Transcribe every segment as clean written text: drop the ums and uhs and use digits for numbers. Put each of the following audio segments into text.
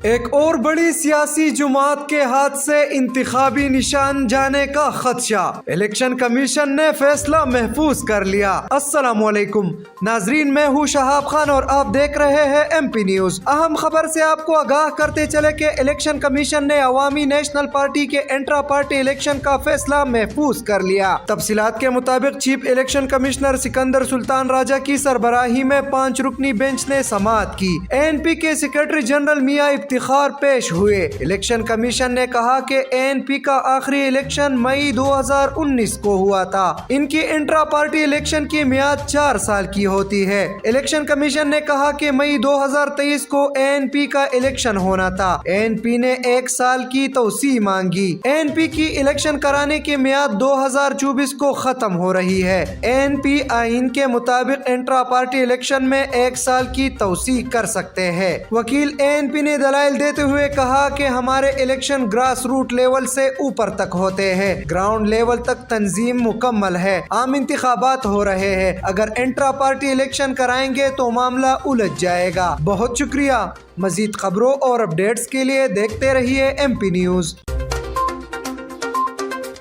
ایک اور بڑی سیاسی جماعت کے ہاتھ سے انتخابی نشان جانے کا خدشہ، الیکشن کمیشن نے فیصلہ محفوظ کر لیا۔ السلام علیکم ناظرین، میں ہوں شہاب خان اور آپ دیکھ رہے ہیں ایم پی نیوز۔ اہم خبر سے آپ کو آگاہ کرتے چلے کہ الیکشن کمیشن نے عوامی نیشنل پارٹی کے انٹرا پارٹی الیکشن کا فیصلہ محفوظ کر لیا۔ تفصیلات کے مطابق چیف الیکشن کمشنر سکندر سلطان راجہ کی سربراہی میں 5 رکنی بینچ نے سماعت کی۔ اے این پی کے سیکریٹری جنرل میاں افتخار پیش ہوئے۔ الیکشن کمیشن نے کہا کہ اے این پی کا آخری الیکشن مئی 2019 کو ہوا تھا۔ ان کی انٹرا پارٹی الیکشن کی میعاد 4 سال کی ہوتی ہے۔ الیکشن کمیشن نے کہا کہ مئی 2023 کو اے این پی کا الیکشن ہونا تھا۔ اے این پی نے 1 سال کی توسیع مانگی۔ اے این پی کی الیکشن کرانے کی میعاد 2024 کو ختم ہو رہی ہے۔ اے این پی آئین کے مطابق انٹرا پارٹی الیکشن میں 1 سال کی توسیع کر سکتے ہیں۔ وکیل اے این پی نے دلائل دیتے ہوئے کہا کہ ہمارے الیکشن گراس روٹ لیول سے اوپر تک ہوتے ہیں، گراؤنڈ لیول تک تنظیم مکمل ہے، عام انتخابات ہو رہے ہیں، اگر انٹرا پارٹی الیکشن کرائیں گے تو معاملہ الجھ جائے گا۔ بہت شکریہ۔ مزید خبروں اور اپڈیٹس کے لیے دیکھتے رہیے M P news.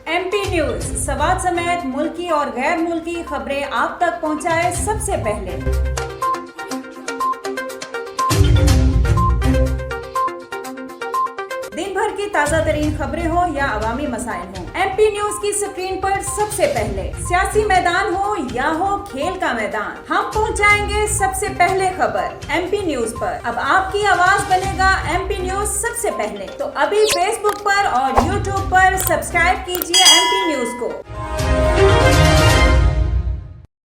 M P news Swat سمیت ملکی اور غیر ملکی خبریں آپ تک پہنچائے سب سے پہلے۔ دن بھر کی تازہ ترین خبریں ہوں یا عوامی مسائل ہوں، ایم پی نیوز کی سکرین پر سب سے پہلے۔ سیاسی میدان ہو یا ہو کھیل کا میدان، ہم پہنچائیں گے سب سے پہلے خبر ایم پی نیوز پر۔ اب آپ کی آواز بنے گا ایم پی نیوز سب سے پہلے، تو ابھی فیس بک پر اور یوٹیوب پر سبسکرائب کیجیے ایم پی نیوز کو۔